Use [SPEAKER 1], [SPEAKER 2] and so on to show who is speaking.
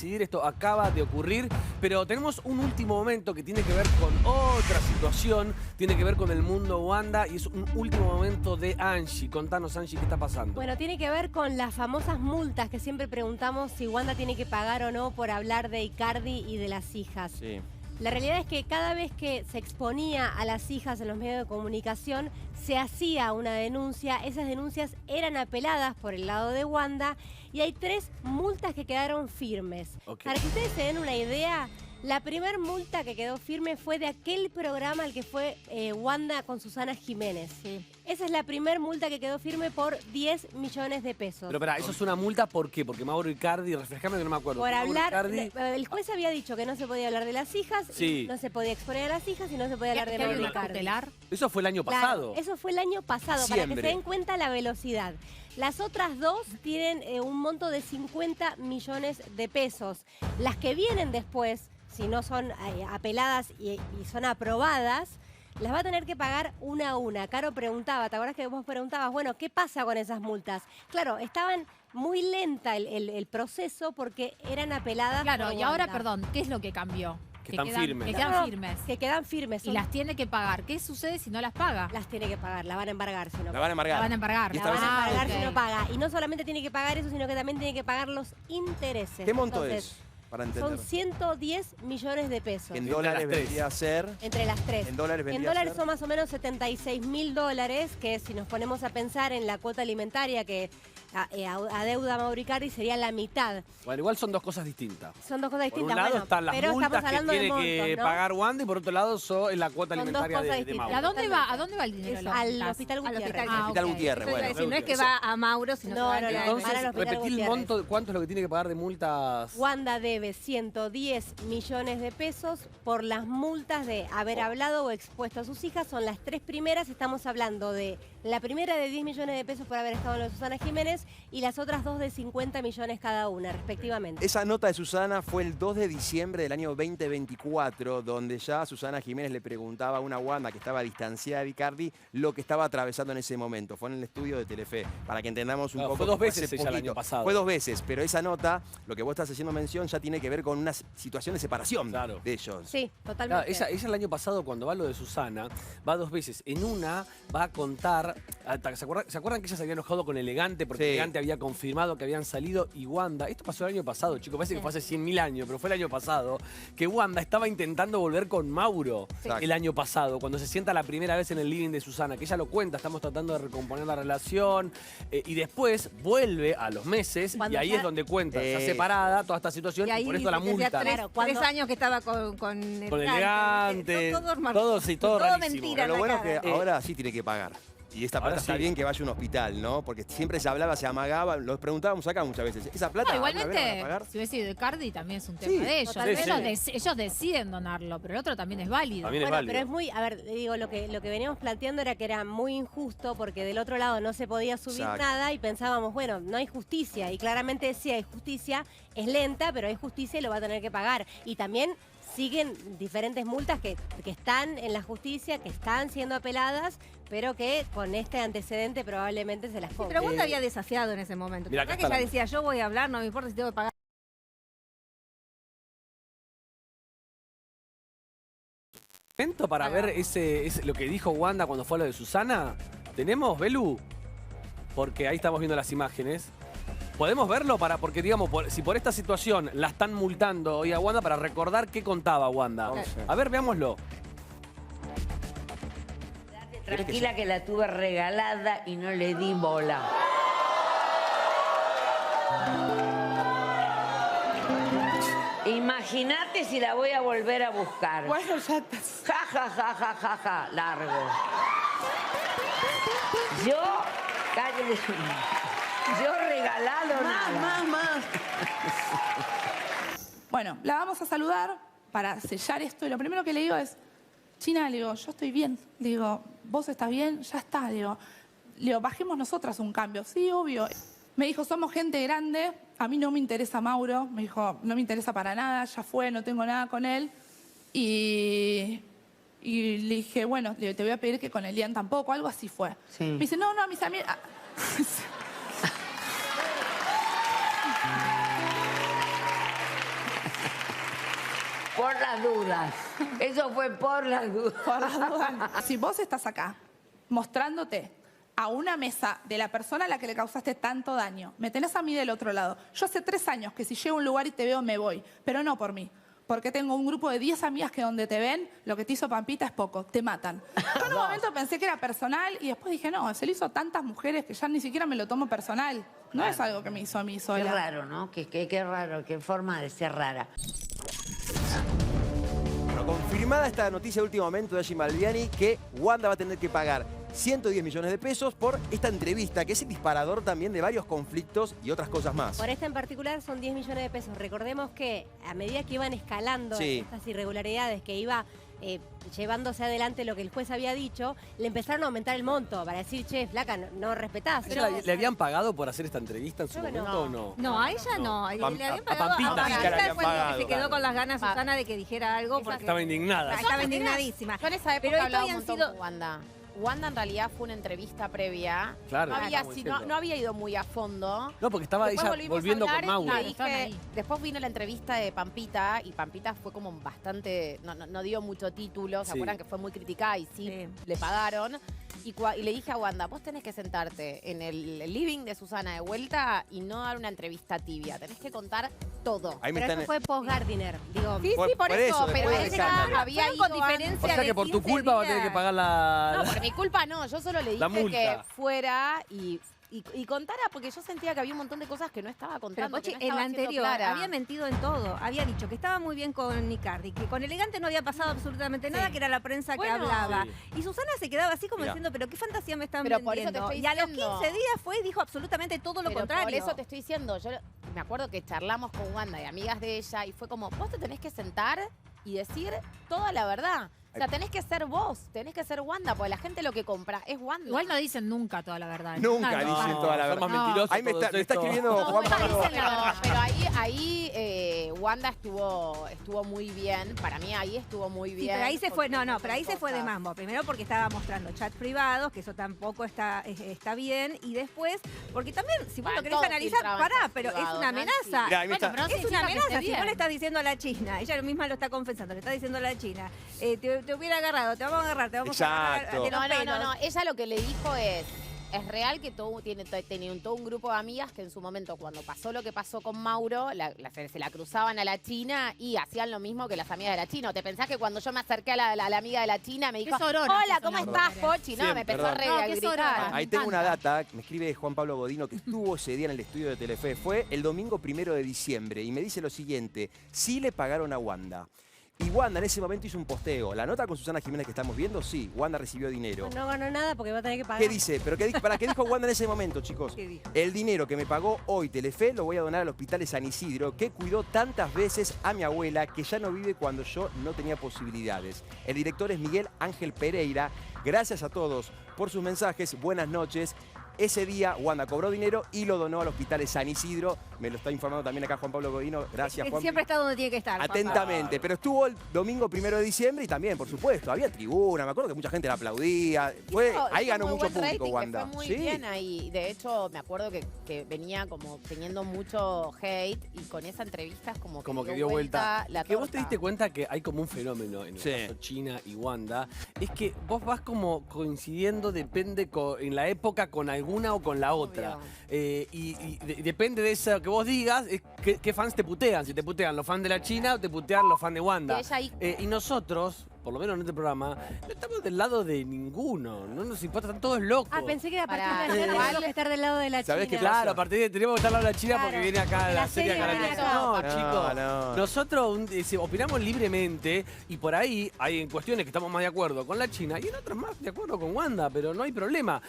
[SPEAKER 1] decidir, esto acaba de ocurrir, pero tenemos un último momento que tiene que ver con otra situación, tiene que ver con el mundo Wanda y es un último momento de Angie. Contanos, Angie, ¿qué está pasando?
[SPEAKER 2] Bueno, tiene que ver con las famosas multas que siempre preguntamos si Wanda tiene que pagar o no por hablar de Icardi y de las hijas.
[SPEAKER 3] Sí.
[SPEAKER 2] La realidad es que cada vez que se exponía a las hijas en los medios de comunicación, se hacía una denuncia. Esas denuncias eran apeladas por el lado de Wanda y hay 3 multas que quedaron firmes.
[SPEAKER 1] Ok.
[SPEAKER 2] Para que ustedes se den una idea, la primera multa que quedó firme fue de aquel programa al que fue Wanda con Susana Jiménez.
[SPEAKER 4] Sí.
[SPEAKER 2] Esa es la primera multa que quedó firme por 10 millones de pesos.
[SPEAKER 1] Pero espera, ¿eso es una multa por qué? Porque Mauro Icardi, refrescame que no me acuerdo.
[SPEAKER 2] Por
[SPEAKER 1] Mauro
[SPEAKER 2] hablar,
[SPEAKER 1] Icardi,
[SPEAKER 2] el juez había dicho que no se podía hablar de las hijas,
[SPEAKER 1] Sí.
[SPEAKER 2] y no se podía exponer a las hijas y no se podía hablar de
[SPEAKER 4] ¿Qué había
[SPEAKER 2] Mauro
[SPEAKER 4] una
[SPEAKER 2] Icardi.
[SPEAKER 4] cautelar?
[SPEAKER 1] eso fue el año pasado.
[SPEAKER 2] Claro, eso fue el año pasado, para que
[SPEAKER 1] Diciembre.
[SPEAKER 2] se den cuenta la velocidad. Las otras 2 tienen un monto de 50 millones de pesos. Las que vienen después, si no son apeladas y son aprobadas, las va a tener que pagar una a una. Caro preguntaba, ¿te acuerdas que vos preguntabas, bueno, ¿qué pasa con esas multas? Claro, estaban muy lenta el proceso porque eran apeladas
[SPEAKER 4] Claro,
[SPEAKER 2] por
[SPEAKER 4] y ahora,
[SPEAKER 2] Wanda.
[SPEAKER 4] perdón, ¿qué es lo que cambió?
[SPEAKER 1] Que están firmes.
[SPEAKER 4] Que
[SPEAKER 2] No,
[SPEAKER 4] quedan
[SPEAKER 2] no,
[SPEAKER 4] firmes.
[SPEAKER 2] Que quedan firmes.
[SPEAKER 4] Y
[SPEAKER 2] son-
[SPEAKER 4] las tiene que pagar. ¿Qué sucede si no las paga?
[SPEAKER 2] las tiene que pagar, la van a embargar si no
[SPEAKER 3] La van a embargar.
[SPEAKER 4] La van a embargar.
[SPEAKER 3] Y
[SPEAKER 2] La
[SPEAKER 3] esta
[SPEAKER 2] van
[SPEAKER 3] vez-
[SPEAKER 2] a embargar
[SPEAKER 4] ok.
[SPEAKER 2] si no paga. Y no solamente tiene que pagar eso, sino que también tiene que pagar los intereses.
[SPEAKER 3] ¿Qué monto
[SPEAKER 2] Entonces,
[SPEAKER 3] es? Para entender.
[SPEAKER 2] son 110 millones de pesos.
[SPEAKER 3] En
[SPEAKER 1] Entre
[SPEAKER 3] dólares
[SPEAKER 1] las tres.
[SPEAKER 3] vendría a ser.
[SPEAKER 2] Entre las 3.
[SPEAKER 3] En dólares vendría a ser.
[SPEAKER 2] son más o menos 76.000 dólares, que si nos ponemos a pensar en la cuota alimentaria que adeuda Mauro Icardi sería la mitad.
[SPEAKER 1] Bueno, igual son dos cosas distintas.
[SPEAKER 2] Son dos cosas
[SPEAKER 1] Por un
[SPEAKER 2] distintas.
[SPEAKER 1] lado
[SPEAKER 2] bueno,
[SPEAKER 1] están las
[SPEAKER 2] pero
[SPEAKER 1] multas
[SPEAKER 2] estamos
[SPEAKER 1] que
[SPEAKER 2] hablando de
[SPEAKER 1] tiene que
[SPEAKER 2] montos, ¿no?
[SPEAKER 1] pagar Wanda y por otro lado es la cuota
[SPEAKER 2] Son dos
[SPEAKER 1] alimentaria
[SPEAKER 2] cosas
[SPEAKER 1] de
[SPEAKER 2] distintas.
[SPEAKER 4] ¿Y
[SPEAKER 1] Mauro.
[SPEAKER 4] a dónde va? ¿A dónde va el dinero? de las
[SPEAKER 2] Al
[SPEAKER 4] multas?
[SPEAKER 2] Hospital
[SPEAKER 5] Al
[SPEAKER 2] Gutiérrez.
[SPEAKER 5] hospital.
[SPEAKER 4] Ah,
[SPEAKER 3] Hospital
[SPEAKER 4] ok.
[SPEAKER 3] Gutiérrez,
[SPEAKER 5] Eso iba a
[SPEAKER 3] bueno.
[SPEAKER 5] decir, no es que va a Mauro, sino
[SPEAKER 2] No,
[SPEAKER 5] que va
[SPEAKER 2] no,
[SPEAKER 5] a
[SPEAKER 2] no.
[SPEAKER 1] Entonces,
[SPEAKER 2] Para el Hospital
[SPEAKER 1] repetí el
[SPEAKER 2] Gutiérrez.
[SPEAKER 1] monto, ¿cuánto es lo que tiene que pagar de multas?
[SPEAKER 2] Wanda debe 110 millones de pesos por las multas de haber hablado o expuesto a sus hijas. Son las 3 primeras. Estamos hablando de la primera de 10 millones de pesos por haber estado en lo de Susana Jiménez y las otras 2 de 50 millones cada una, respectivamente.
[SPEAKER 3] Esa nota de Susana fue el 2 de diciembre del año 2024, donde ya Susana Jiménez le preguntaba a una Wanda que estaba distanciada de Icardi lo que estaba atravesando en ese momento. Fue en el estudio de Telefe, para que entendamos un
[SPEAKER 1] Claro,
[SPEAKER 3] poco.
[SPEAKER 1] fue 2
[SPEAKER 3] que
[SPEAKER 1] veces
[SPEAKER 3] hace
[SPEAKER 1] ella el
[SPEAKER 3] poquito.
[SPEAKER 1] año pasado.
[SPEAKER 3] Fue 2 veces, pero esa nota, lo que vos estás haciendo mención, ya tiene que ver con una situación de separación
[SPEAKER 1] Claro.
[SPEAKER 3] de ellos.
[SPEAKER 2] Sí,
[SPEAKER 1] Claro,
[SPEAKER 2] totalmente.
[SPEAKER 1] ella el año pasado, cuando va lo de Susana, va 2 veces. En una va a contar. ¿Se acuerdan que ella se había enojado con Elegante? Porque
[SPEAKER 3] Sí.
[SPEAKER 1] Elegante había confirmado que habían salido y Wanda. Esto pasó el año pasado, chicos. Parece que fue hace 100.000 años, pero fue el año pasado. Que Wanda estaba intentando volver con Mauro
[SPEAKER 3] Exacto.
[SPEAKER 1] el año pasado, cuando se sienta la primera vez en el living de Susana. Que ella lo cuenta, estamos tratando de recomponer la relación. Y después vuelve a los meses
[SPEAKER 2] Cuando
[SPEAKER 1] y ahí
[SPEAKER 2] ya-
[SPEAKER 1] es donde cuenta. Está separada toda esta situación y, por eso la
[SPEAKER 5] dice que hacía
[SPEAKER 1] multa.
[SPEAKER 5] tres,
[SPEAKER 2] Claro, cuando-
[SPEAKER 5] 3 años que estaba con
[SPEAKER 1] Con
[SPEAKER 5] Elegante.
[SPEAKER 1] Elegante,
[SPEAKER 5] Todo,
[SPEAKER 1] todo, sí, todo rarísimo.
[SPEAKER 5] mentira.
[SPEAKER 3] Pero lo
[SPEAKER 5] la
[SPEAKER 3] bueno
[SPEAKER 5] cara.
[SPEAKER 3] es que ahora sí tiene que pagar. Y esta
[SPEAKER 1] Ahora
[SPEAKER 3] plata está
[SPEAKER 1] sí.
[SPEAKER 3] bien que vaya a un hospital, ¿no? Porque siempre se hablaba, se amagaba, los preguntábamos acá muchas veces. ¿Esa plata
[SPEAKER 4] No,
[SPEAKER 3] alguna vez la van a
[SPEAKER 4] igualmente,
[SPEAKER 3] pagar?
[SPEAKER 4] si hubiese sido Icardi, también es un tema
[SPEAKER 3] Sí,
[SPEAKER 4] de ellos.
[SPEAKER 2] totalmente.
[SPEAKER 4] Ellos deciden donarlo, pero el otro también es válido.
[SPEAKER 1] También es
[SPEAKER 2] Bueno,
[SPEAKER 1] válido.
[SPEAKER 2] pero es muy, a ver, digo, lo que veníamos planteando era que era muy injusto porque del otro lado no se podía subir
[SPEAKER 3] Exacto.
[SPEAKER 2] nada y pensábamos, bueno, no hay justicia. Y claramente sí hay justicia, es lenta, pero hay justicia y lo va a tener que pagar. Y también siguen diferentes multas que están en la justicia, que están siendo apeladas, pero que con este antecedente probablemente se las
[SPEAKER 5] Sí,
[SPEAKER 2] cobre.
[SPEAKER 5] pero Wanda había desafiado en ese momento.
[SPEAKER 1] Mirá,
[SPEAKER 5] ¿Verdad
[SPEAKER 1] acá
[SPEAKER 5] que ella
[SPEAKER 1] está la-
[SPEAKER 5] decía, yo voy a hablar, no me importa si tengo que pagar?
[SPEAKER 1] ¿Momento para ver lo que dijo Wanda cuando fue a lo de Susana? ¿Tenemos, Belu? Porque ahí estamos viendo las imágenes. ¿Podemos verlo? Porque, digamos, si por esta situación la están multando hoy a Wanda, para recordar qué contaba Wanda.
[SPEAKER 3] Vamos a ver.
[SPEAKER 1] A ver, veámoslo.
[SPEAKER 6] Tranquila que la tuve regalada y no le di bola. Imagínate si la voy a volver a buscar.
[SPEAKER 5] Bueno, ya está.
[SPEAKER 6] Ja, ja, ja, ja, ja, ja, largo. Yo, cállate. Yo regalado nada.
[SPEAKER 7] Más. Bueno, la vamos a saludar para sellar esto. Y lo primero que le digo es, China, le digo, yo estoy bien. Le digo, vos estás bien, ya está. Le digo, bajemos nosotras un cambio. Sí, obvio. Me dijo, somos gente grande. A mí no me interesa Mauro. Me dijo, no me interesa para nada. Ya fue, no tengo nada con él. Y le dije, bueno, le digo, te voy a pedir que con Elian tampoco. Algo así fue.
[SPEAKER 6] Sí.
[SPEAKER 7] Me dice, no, mis amigas...
[SPEAKER 6] Por las dudas. Eso fue por las dudas.
[SPEAKER 7] Por las dudas. Si vos estás acá mostrándote a una mesa de la persona a la que le causaste tanto daño, me tenés a mí del otro lado. Yo hace 3 años que si llego a un lugar y te veo, me voy. Pero no por mí. Porque tengo un grupo de 10 amigas que donde te ven, lo que te hizo Pampita es poco, te matan. Yo en un momento pensé que era personal y después dije, no, se lo hizo a tantas mujeres que ya ni siquiera me lo tomo personal. No es algo que me hizo a mí sola.
[SPEAKER 6] Qué raro, ¿no? Qué raro, qué forma de ser rara.
[SPEAKER 3] Bueno, confirmada esta noticia de último momento de Angie Malviani que Wanda va a tener que pagar 110 millones de pesos por esta entrevista, que es el disparador también de varios conflictos y otras cosas más.
[SPEAKER 2] Por esta en particular son 10 millones de pesos. Recordemos que a medida que iban escalando
[SPEAKER 3] Sí.
[SPEAKER 2] estas irregularidades, que iba llevándose adelante lo que el juez había dicho, le empezaron a aumentar el monto para decir, che, flaca, no respetás.
[SPEAKER 1] ¿Le habían pagado por hacer esta entrevista en su
[SPEAKER 2] Creo que
[SPEAKER 1] momento o no?
[SPEAKER 5] No, a ella no. Le habían pagado
[SPEAKER 1] Pampita
[SPEAKER 5] a
[SPEAKER 1] sí que
[SPEAKER 3] le
[SPEAKER 5] Pampita,
[SPEAKER 3] habían
[SPEAKER 5] fue la que
[SPEAKER 3] pagado,
[SPEAKER 5] se quedó
[SPEAKER 3] claro.
[SPEAKER 5] con las ganas Susana de que dijera algo porque
[SPEAKER 1] Estaba indignada.
[SPEAKER 5] estaba indignadísima.
[SPEAKER 8] Yo en esa época
[SPEAKER 5] Pero esto
[SPEAKER 8] hablaba un
[SPEAKER 5] habían
[SPEAKER 8] montón
[SPEAKER 5] sido...
[SPEAKER 8] con Wanda. Wanda en realidad fue una entrevista previa.
[SPEAKER 1] Claro,
[SPEAKER 8] no había,
[SPEAKER 1] estamos diciendo.
[SPEAKER 8] no había ido muy a fondo.
[SPEAKER 1] No, porque estaba
[SPEAKER 8] Después
[SPEAKER 1] ella
[SPEAKER 8] volvimos a
[SPEAKER 1] volviendo
[SPEAKER 8] hablar
[SPEAKER 1] con Mauro.
[SPEAKER 8] y
[SPEAKER 4] Claro,
[SPEAKER 8] dije-
[SPEAKER 4] estaban ahí.
[SPEAKER 8] después vino la entrevista de Pampita y Pampita fue como bastante, no dio mucho título, ¿se
[SPEAKER 1] Sí.
[SPEAKER 8] acuerdan que fue muy criticada y sí,
[SPEAKER 5] Sí.
[SPEAKER 8] le pagaron? Y le dije a Wanda, vos tenés que sentarte en el living de Susana de vuelta y no dar una entrevista tibia, tenés que contar todo.
[SPEAKER 3] Ahí me
[SPEAKER 2] Pero
[SPEAKER 3] están...
[SPEAKER 2] eso fue post-Gardiner. Digo,
[SPEAKER 8] Sí,
[SPEAKER 3] Por-
[SPEAKER 8] sí, por
[SPEAKER 3] por
[SPEAKER 8] eso,
[SPEAKER 3] eso,
[SPEAKER 8] pero
[SPEAKER 3] después del
[SPEAKER 8] ella
[SPEAKER 3] escándalo.
[SPEAKER 8] había
[SPEAKER 5] Fueron
[SPEAKER 8] ido
[SPEAKER 5] con diferencia
[SPEAKER 1] O sea
[SPEAKER 5] de
[SPEAKER 1] que por tu
[SPEAKER 5] 15
[SPEAKER 1] culpa va a tener que
[SPEAKER 5] días.
[SPEAKER 1] pagar la...
[SPEAKER 8] No, por mi culpa no, yo solo le
[SPEAKER 1] La
[SPEAKER 8] dije
[SPEAKER 1] multa.
[SPEAKER 8] que fuera y contara, porque yo sentía que había un montón de cosas que no estaba
[SPEAKER 5] Pero
[SPEAKER 8] contando.
[SPEAKER 5] Pochi,
[SPEAKER 8] que no
[SPEAKER 5] en la
[SPEAKER 8] estaba siendo
[SPEAKER 5] anterior
[SPEAKER 8] clara.
[SPEAKER 5] había mentido en todo. Había dicho que estaba muy bien con Icardi, que con Elegante no había pasado absolutamente nada, que era la prensa
[SPEAKER 8] Bueno,
[SPEAKER 5] que hablaba.
[SPEAKER 1] sí.
[SPEAKER 5] Y Susana se quedaba así como
[SPEAKER 3] Mirá.
[SPEAKER 5] diciendo, pero qué fantasía me están
[SPEAKER 8] Pero por eso
[SPEAKER 5] vendiendo.
[SPEAKER 8] te estoy
[SPEAKER 5] Y a los
[SPEAKER 8] diciendo.
[SPEAKER 5] 15 días fue y dijo absolutamente todo lo
[SPEAKER 8] Pero
[SPEAKER 5] contrario.
[SPEAKER 8] por eso te estoy diciendo, yo me acuerdo que charlamos con Wanda y amigas de ella y fue como, vos te tenés que sentar y decir toda la verdad. O sea, tenés que ser vos, tenés que ser Wanda, porque la gente lo que compra es Wanda.
[SPEAKER 4] Igual no dicen nunca toda la verdad.
[SPEAKER 3] Nunca
[SPEAKER 4] Claro.
[SPEAKER 3] dicen toda la
[SPEAKER 1] son
[SPEAKER 3] verdad.
[SPEAKER 1] más mentirosos
[SPEAKER 3] Ahí me está
[SPEAKER 1] todos
[SPEAKER 3] escribiendo
[SPEAKER 8] No,
[SPEAKER 3] Juan
[SPEAKER 8] bueno,
[SPEAKER 3] Pablo.
[SPEAKER 8] dicen la verdad, pero ahí Wanda estuvo muy bien. Para mí ahí estuvo muy
[SPEAKER 5] Sí,
[SPEAKER 8] bien.
[SPEAKER 5] pero ahí se fue,
[SPEAKER 8] porque
[SPEAKER 5] pero ahí se fue de
[SPEAKER 8] cosas.
[SPEAKER 5] mambo. Primero porque estaba mostrando chats privados, que eso tampoco está bien. Y después, porque también, si vos
[SPEAKER 8] Bueno,
[SPEAKER 5] lo querés
[SPEAKER 8] todos
[SPEAKER 5] analizar,
[SPEAKER 8] filtraban
[SPEAKER 5] pará,
[SPEAKER 8] chats
[SPEAKER 5] pero es
[SPEAKER 8] privados,
[SPEAKER 5] una
[SPEAKER 8] Nancy.
[SPEAKER 5] amenaza.
[SPEAKER 3] Mirá, ahí me está-
[SPEAKER 4] Bueno, pero no
[SPEAKER 5] Es una
[SPEAKER 4] significa que
[SPEAKER 5] amenaza,
[SPEAKER 4] esté
[SPEAKER 5] si vos le
[SPEAKER 4] bien.
[SPEAKER 5] estás diciendo a la China, ella misma lo está confesando, le está diciendo a la China, te hubiera agarrado, te vamos a agarrar, te vamos a agarrar
[SPEAKER 3] Exacto.
[SPEAKER 5] de los
[SPEAKER 8] No, no,
[SPEAKER 5] pelos.
[SPEAKER 8] no. Ella lo que le dijo es real que tenía todo un grupo de amigas que en su momento, cuando pasó lo que pasó con Mauro, se la cruzaban a la China y hacían lo mismo que las amigas de la China. ¿O te pensás que cuando yo me acerqué a la amiga de la China me dijo,
[SPEAKER 4] Qué sororas que
[SPEAKER 8] hola,
[SPEAKER 4] son
[SPEAKER 8] ¿cómo
[SPEAKER 4] las
[SPEAKER 8] estás,
[SPEAKER 4] mujeres.
[SPEAKER 8] Pochi? No,
[SPEAKER 3] Sí,
[SPEAKER 8] me empezó
[SPEAKER 3] perdón.
[SPEAKER 8] a
[SPEAKER 4] No,
[SPEAKER 8] a
[SPEAKER 4] qué
[SPEAKER 8] gritar.
[SPEAKER 4] sororas.
[SPEAKER 3] Ahí
[SPEAKER 4] Me
[SPEAKER 3] tengo una
[SPEAKER 4] encanta.
[SPEAKER 3] data, me escribe Juan Pablo Godino, que estuvo ese día en el estudio de Telefe. Fue el domingo 1 de diciembre y me dice lo siguiente, sí le pagaron a Wanda. Y Wanda en ese momento hizo un posteo. La nota con Susana Jiménez que estamos viendo, sí, Wanda recibió dinero.
[SPEAKER 2] no ganó nada porque va a tener que pagar.
[SPEAKER 3] ¿Qué dice? ¿Pero qué dijo Wanda en ese momento, chicos?
[SPEAKER 5] ¿Qué dijo?
[SPEAKER 3] El dinero que me pagó hoy Telefe lo voy a donar al Hospital de San Isidro, que cuidó tantas veces a mi abuela que ya no vive cuando yo no tenía posibilidades. El director es Miguel Ángel Pereira. Gracias a todos por sus mensajes. Buenas noches. Ese día Wanda cobró dinero y lo donó al Hospital de San Isidro. Me lo está informando también acá Juan Pablo Godino. Gracias, Juan.
[SPEAKER 5] Siempre está donde tiene que estar. Juan Pablo.
[SPEAKER 3] Atentamente, pero estuvo el domingo 1 de diciembre y también, por supuesto, había tribuna, me acuerdo que mucha gente la aplaudía. Ahí ganó
[SPEAKER 8] muy
[SPEAKER 3] mucho
[SPEAKER 8] buen
[SPEAKER 3] público,
[SPEAKER 8] rating, que
[SPEAKER 3] Wanda.
[SPEAKER 8] Fue muy
[SPEAKER 3] Sí.
[SPEAKER 8] bien ahí. De hecho, me acuerdo que venía como teniendo mucho hate y con esa entrevista es como
[SPEAKER 1] Que dio vuelta.
[SPEAKER 8] la
[SPEAKER 1] Que vos te
[SPEAKER 8] torta.
[SPEAKER 1] diste cuenta que hay como un fenómeno en el
[SPEAKER 3] Sí.
[SPEAKER 1] caso China y Wanda. Es que vos vas como coincidiendo, depende en la época con alguna o con la otra. Y depende de eso que vos digas, qué fans te putean. Si te putean los fans de la China o te putean los fans de Wanda.
[SPEAKER 8] Y ella ahí-
[SPEAKER 1] Y nosotros, por lo menos en este programa, no estamos del lado de ninguno. No nos importa, están todos locos.
[SPEAKER 2] Ah, pensé que era a partir
[SPEAKER 8] Pará,
[SPEAKER 2] de ayer
[SPEAKER 8] igual-
[SPEAKER 2] teníamos que estar del lado de la
[SPEAKER 3] ¿Sabés
[SPEAKER 2] China.
[SPEAKER 3] qué pasa?
[SPEAKER 1] Claro, a partir de tenemos que estar al lado de la China porque
[SPEAKER 2] Claro.
[SPEAKER 1] viene acá
[SPEAKER 2] La
[SPEAKER 1] la serie
[SPEAKER 2] serie viene
[SPEAKER 1] acá.
[SPEAKER 2] acá.
[SPEAKER 1] No,
[SPEAKER 3] No,
[SPEAKER 1] chicos.
[SPEAKER 3] no.
[SPEAKER 1] Nosotros opinamos libremente y por ahí hay en cuestiones que estamos más de acuerdo con la China y en otras más de acuerdo con Wanda, pero no hay problema.